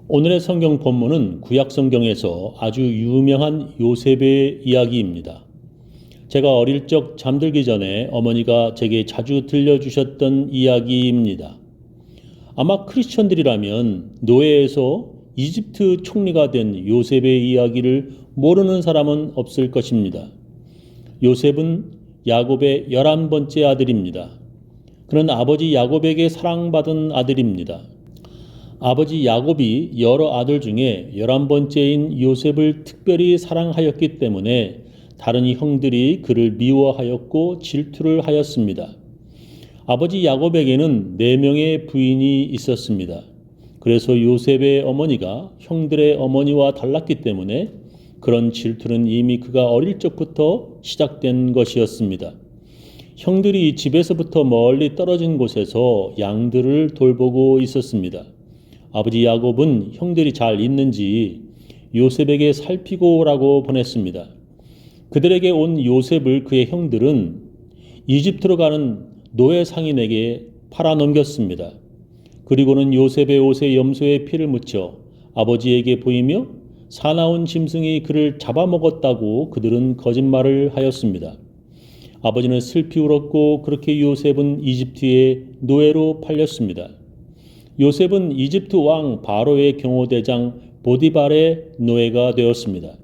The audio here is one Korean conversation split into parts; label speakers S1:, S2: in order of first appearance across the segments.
S1: 오늘의 성경 본문은 구약 성경에서 아주 유명한 요셉의 이야기입니다. 제가 어릴 적 잠들기 전에 어머니가 제게 자주 들려주셨던 이야기입니다. 아마 크리스천들이라면 노예에서 이집트 총리가 된 요셉의 이야기를 모르는 사람은 없을 것입니다. 요셉은 야곱의 11번째 아들입니다. 그는 아버지 야곱에게 사랑받은 아들입니다. 아버지 야곱이 여러 아들 중에 11번째인 요셉을 특별히 사랑하였기 때문에 다른 형들이 그를 미워하였고 질투를 하였습니다. 아버지 야곱에게는 4명의 부인이 있었습니다. 그래서 요셉의 어머니가 형들의 어머니와 달랐기 때문에 그런 질투는 이미 그가 어릴 적부터 시작된 것이었습니다. 형들이 집에서부터 멀리 떨어진 곳에서 양들을 돌보고 있었습니다. 아버지 야곱은 형들이 잘 있는지 요셉에게 살피고 오라고 보냈습니다. 그들에게 온 요셉을 그의 형들은 이집트로 가는 노예 상인에게 팔아넘겼습니다. 그리고는 요셉의 옷에 염소의 피를 묻혀 아버지에게 보이며 사나운 짐승이 그를 잡아먹었다고 그들은 거짓말을 하였습니다. 아버지는 슬피 울었고 그렇게 요셉은 이집트의 노예로 팔렸습니다. 요셉은 이집트 왕 바로의 경호대장 보디발의 노예가 되었습니다.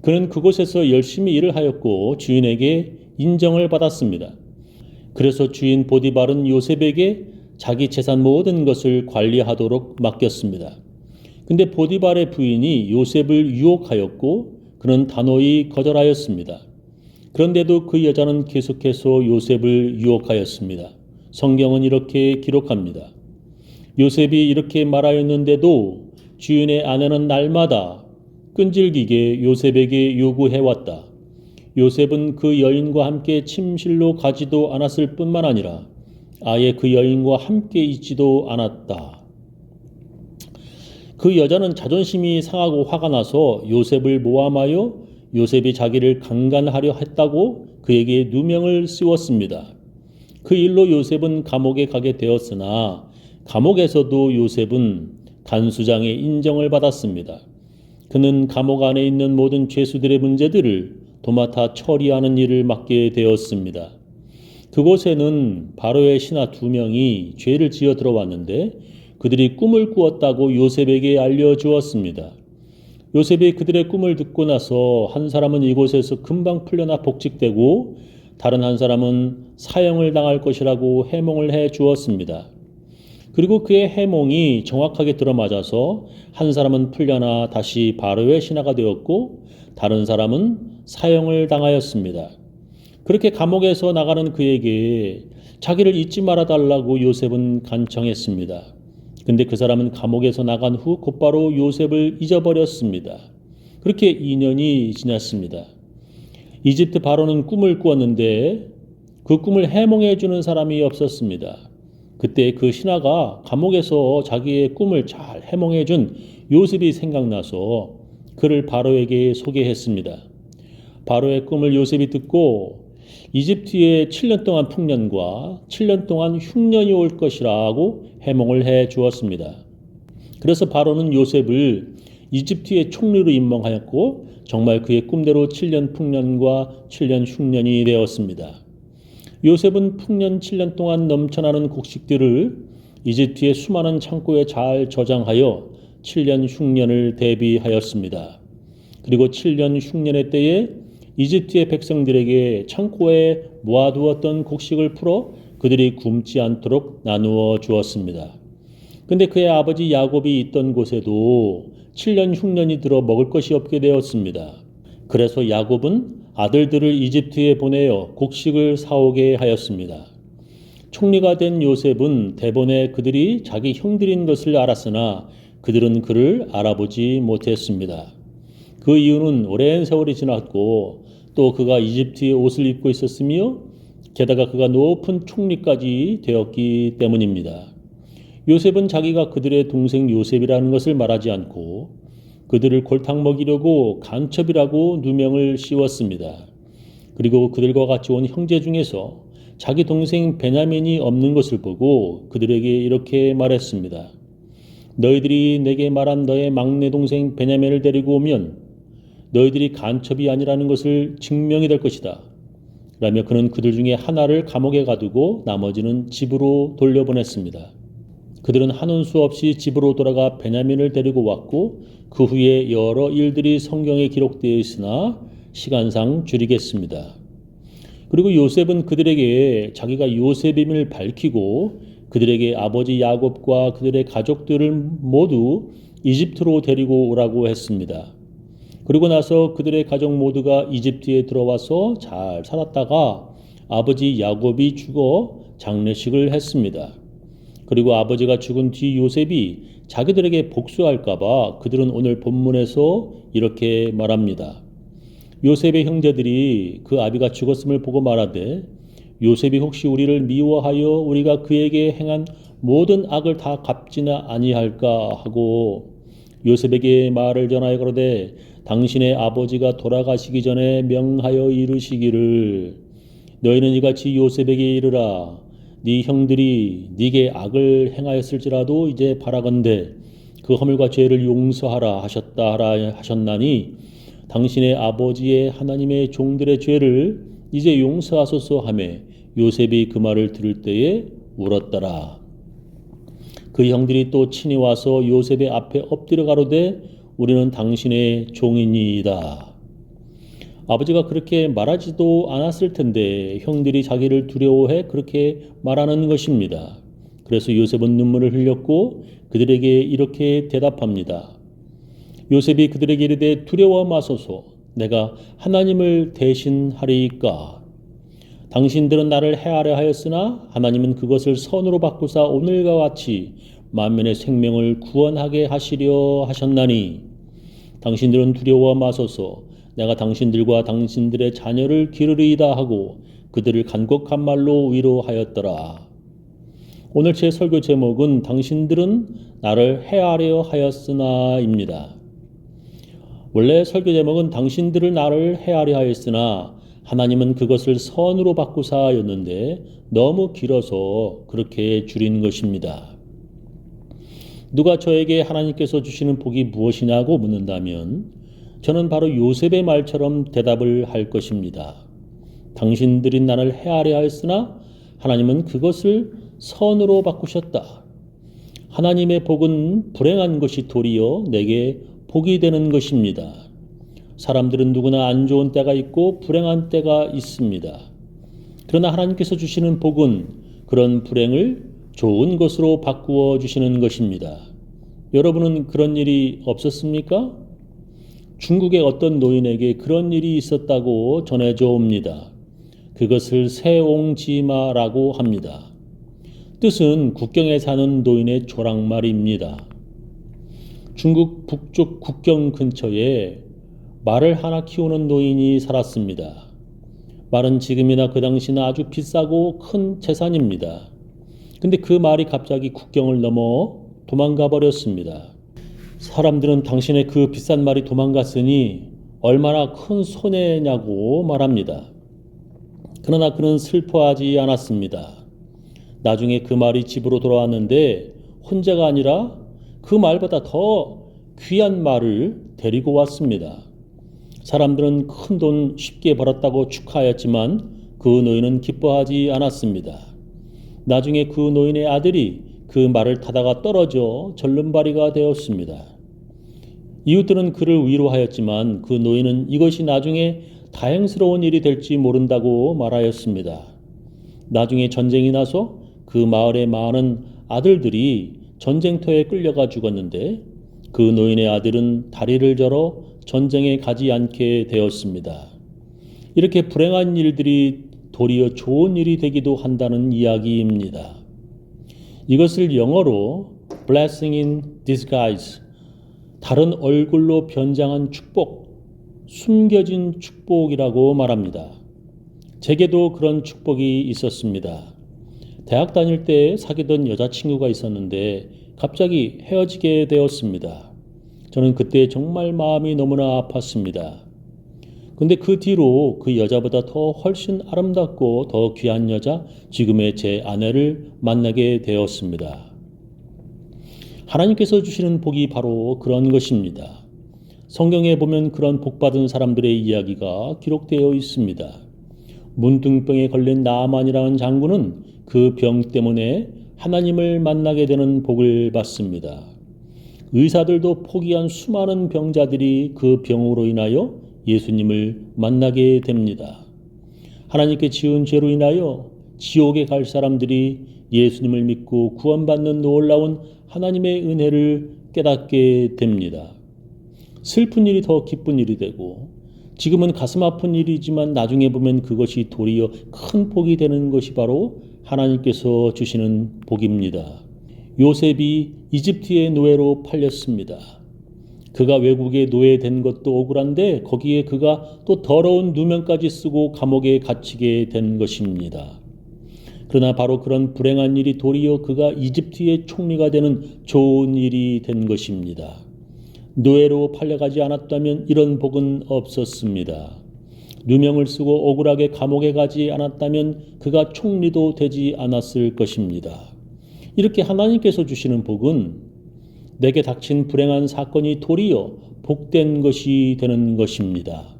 S1: 그는 그곳에서 열심히 일을 하였고 주인에게 인정을 받았습니다. 그래서 주인 보디발은 요셉에게 자기 재산 모든 것을 관리하도록 맡겼습니다. 근데 보디발의 부인이 요셉을 유혹하였고 그는 단호히 거절하였습니다. 그런데도 그 여자는 계속해서 요셉을 유혹하였습니다. 성경은 이렇게 기록합니다. 요셉이 이렇게 말하였는데도 주인의 아내는 날마다 끈질기게 요셉에게 요구해왔다. 요셉은 그 여인과 함께 침실로 가지도 않았을 뿐만 아니라 아예 그 여인과 함께 있지도 않았다. 그 여자는 자존심이 상하고 화가 나서 요셉을 모함하여 요셉이 자기를 강간하려 했다고 그에게 누명을 씌웠습니다. 그 일로 요셉은 감옥에 가게 되었으나 감옥에서도 요셉은 간수장의 인정을 받았습니다. 그는 감옥 안에 있는 모든 죄수들의 문제들을 도맡아 처리하는 일을 맡게 되었습니다. 그곳에는 바로의 신하 2명이 죄를 지어 들어왔는데 그들이 꿈을 꾸었다고 요셉에게 알려주었습니다. 요셉이 그들의 꿈을 듣고 나서 한 사람은 이곳에서 금방 풀려나 복직되고 다른 한 사람은 사형을 당할 것이라고 해몽을 해 주었습니다. 그리고 그의 해몽이 정확하게 들어맞아서 한 사람은 풀려나 다시 바로의 신하가 되었고 다른 사람은 사형을 당하였습니다. 그렇게 감옥에서 나가는 그에게 자기를 잊지 말아달라고 요셉은 간청했습니다. 근데 그 사람은 감옥에서 나간 후 곧바로 요셉을 잊어버렸습니다. 그렇게 2년이 지났습니다. 이집트 바로는 꿈을 꾸었는데 그 꿈을 해몽해 주는 사람이 없었습니다. 그때 그 신하가 감옥에서 자기의 꿈을 잘 해몽해 준 요셉이 생각나서 그를 바로에게 소개했습니다. 바로의 꿈을 요셉이 듣고 이집트에 7년 동안 풍년과 7년 동안 흉년이 올 것이라고 해몽을 해 주었습니다. 그래서 바로는 요셉을 이집트의 총리로 임명하였고 정말 그의 꿈대로 7년 풍년과 7년 흉년이 되었습니다. 요셉은 풍년 7년 동안 넘쳐나는 곡식들을 이집트의 수많은 창고에 잘 저장하여 7년 흉년을 대비하였습니다. 그리고 7년 흉년의 때에 이집트의 백성들에게 창고에 모아두었던 곡식을 풀어 그들이 굶지 않도록 나누어 주었습니다. 근데 그의 아버지 야곱이 있던 곳에도 7년 흉년이 들어 먹을 것이 없게 되었습니다. 그래서 야곱은 아들들을 이집트에 보내어 곡식을 사오게 하였습니다. 총리가 된 요셉은 대번에 그들이 자기 형들인 것을 알았으나 그들은 그를 알아보지 못했습니다. 그 이유는 오랜 세월이 지났고 또 그가 이집트의 옷을 입고 있었으며 게다가 그가 높은 총리까지 되었기 때문입니다. 요셉은 자기가 그들의 동생 요셉이라는 것을 말하지 않고 그들을 골탕 먹이려고 간첩이라고 누명을 씌웠습니다. 그리고 그들과 같이 온 형제 중에서 자기 동생 베냐민이 없는 것을 보고 그들에게 이렇게 말했습니다. 너희들이 내게 말한 너의 막내 동생 베냐민을 데리고 오면 너희들이 간첩이 아니라는 것을 증명이 될 것이다. 라며 그는 그들 중에 하나를 감옥에 가두고 나머지는 집으로 돌려보냈습니다. 그들은 하는 수 없이 집으로 돌아가 베냐민을 데리고 왔고 그 후에 여러 일들이 성경에 기록되어 있으나 시간상 줄이겠습니다. 그리고 요셉은 그들에게 자기가 요셉임을 밝히고 그들에게 아버지 야곱과 그들의 가족들을 모두 이집트로 데리고 오라고 했습니다. 그리고 나서 그들의 가족 모두가 이집트에 들어와서 잘 살았다가 아버지 야곱이 죽어 장례식을 했습니다. 그리고 아버지가 죽은 뒤 요셉이 자기들에게 복수할까봐 그들은 오늘 본문에서 이렇게 말합니다. 요셉의 형제들이 그 아비가 죽었음을 보고 말하되 요셉이 혹시 우리를 미워하여 우리가 그에게 행한 모든 악을 다 갚지나 아니할까 하고 요셉에게 말을 전하여 그러되 당신의 아버지가 돌아가시기 전에 명하여 이르시기를 너희는 이같이 요셉에게 이르라 네 형들이 네게 악을 행하였을지라도 이제 바라건대 그 허물과 죄를 용서하라 하셨다 하라 하셨나니 당신의 아버지의 하나님의 종들의 죄를 이제 용서하소서 하며 요셉이 그 말을 들을 때에 울었더라. 그 형들이 또 친히 와서 요셉의 앞에 엎드려 가로되 우리는 당신의 종이니이다. 아버지가 그렇게 말하지도 않았을 텐데 형들이 자기를 두려워해 그렇게 말하는 것입니다. 그래서 요셉은 눈물을 흘렸고 그들에게 이렇게 대답합니다. 요셉이 그들에게 이르되 두려워 마소서 내가 하나님을 대신하리이까. 당신들은 나를 해하려 하였으나 하나님은 그것을 선으로 바꾸사 오늘과 같이 만민의 생명을 구원하게 하시려 하셨나니 당신들은 두려워 마소서 내가 당신들과 당신들의 자녀를 기르리이다 하고 그들을 간곡한 말로 위로하였더라. 오늘 제 설교 제목은 당신들은 나를 해하려 하였으나입니다. 원래 설교 제목은 당신들을 나를 해하려 하였으나 하나님은 그것을 선으로 바꾸사였는데 너무 길어서 그렇게 줄인 것입니다. 누가 저에게 하나님께서 주시는 복이 무엇이냐고 묻는다면 저는 바로 요셉의 말처럼 대답을 할 것입니다. 당신들이 나를 해하려 하였으나 하나님은 그것을 선으로 바꾸셨다. 하나님의 복은 불행한 것이 도리어 내게 복이 되는 것입니다. 사람들은 누구나 안 좋은 때가 있고 불행한 때가 있습니다. 그러나 하나님께서 주시는 복은 그런 불행을 좋은 것으로 바꾸어 주시는 것입니다. 여러분은 그런 일이 없었습니까? 중국의 어떤 노인에게 그런 일이 있었다고 전해져 옵니다. 그것을 세옹지마라고 합니다. 뜻은 국경에 사는 노인의 조랑말입니다. 중국 북쪽 국경 근처에 말을 하나 키우는 노인이 살았습니다. 말은 지금이나 그 당시나 아주 비싸고 큰 재산입니다. 근데 그 말이 갑자기 국경을 넘어 도망가 버렸습니다. 사람들은 당신의 그 비싼 말이 도망갔으니 얼마나 큰 손해냐고 말합니다. 그러나 그는 슬퍼하지 않았습니다. 나중에 그 말이 집으로 돌아왔는데 혼자가 아니라 그 말보다 더 귀한 말을 데리고 왔습니다. 사람들은 큰 돈 쉽게 벌었다고 축하하였지만 그 노인은 기뻐하지 않았습니다. 나중에 그 노인의 아들이 그 말을 타다가 떨어져 절름발이가 되었습니다. 이웃들은 그를 위로하였지만 그 노인은 이것이 나중에 다행스러운 일이 될지 모른다고 말하였습니다. 나중에 전쟁이 나서 그 마을의 많은 아들들이 전쟁터에 끌려가 죽었는데 그 노인의 아들은 다리를 절어 전쟁에 가지 않게 되었습니다. 이렇게 불행한 일들이 도리어 좋은 일이 되기도 한다는 이야기입니다. 이것을 영어로 blessing in disguise, 다른 얼굴로 변장한 축복, 숨겨진 축복이라고 말합니다. 제게도 그런 축복이 있었습니다. 대학 다닐 때 사귀던 여자친구가 있었는데 갑자기 헤어지게 되었습니다. 저는 그때 정말 마음이 너무나 아팠습니다. 근데 그 뒤로 그 여자보다 더 훨씬 아름답고 더 귀한 여자, 지금의 제 아내를 만나게 되었습니다. 하나님께서 주시는 복이 바로 그런 것입니다. 성경에 보면 그런 복받은 사람들의 이야기가 기록되어 있습니다. 문둥병에 걸린 나아만이라는 장군은 그 병 때문에 하나님을 만나게 되는 복을 받습니다. 의사들도 포기한 수많은 병자들이 그 병으로 인하여 예수님을 만나게 됩니다. 하나님께 지은 죄로 인하여 지옥에 갈 사람들이 예수님을 믿고 구원받는 놀라운 하나님의 은혜를 깨닫게 됩니다. 슬픈 일이 더 기쁜 일이 되고 지금은 가슴 아픈 일이지만 나중에 보면 그것이 도리어 큰 복이 되는 것이 바로 하나님께서 주시는 복입니다. 요셉이 이집트의 노예로 팔렸습니다. 그가 외국에 노예된 것도 억울한데 거기에 그가 또 더러운 누명까지 쓰고 감옥에 갇히게 된 것입니다. 그러나 바로 그런 불행한 일이 도리어 그가 이집트의 총리가 되는 좋은 일이 된 것입니다. 노예로 팔려가지 않았다면 이런 복은 없었습니다. 누명을 쓰고 억울하게 감옥에 가지 않았다면 그가 총리도 되지 않았을 것입니다. 이렇게 하나님께서 주시는 복은 내게 닥친 불행한 사건이 도리어 복된 것이 되는 것입니다.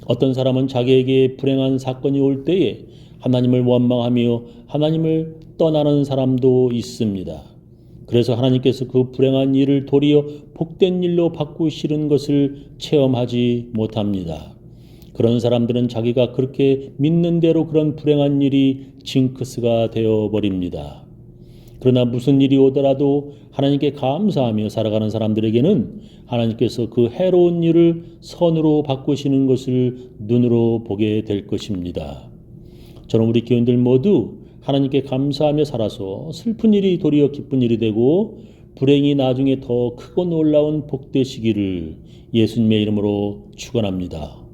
S1: 어떤 사람은 자기에게 불행한 사건이 올 때에 하나님을 원망하며 하나님을 떠나는 사람도 있습니다. 그래서 하나님께서 그 불행한 일을 도리어 복된 일로 바꾸시는 것을 체험하지 못합니다. 그런 사람들은 자기가 그렇게 믿는 대로 그런 불행한 일이 징크스가 되어버립니다. 그러나 무슨 일이 오더라도 하나님께 감사하며 살아가는 사람들에게는 하나님께서 그 해로운 일을 선으로 바꾸시는 것을 눈으로 보게 될 것입니다. 저는 우리 교인들 모두 하나님께 감사하며 살아서 슬픈 일이 도리어 기쁜 일이 되고 불행이 나중에 더 크고 놀라운 복 되시기를 예수님의 이름으로 축원합니다.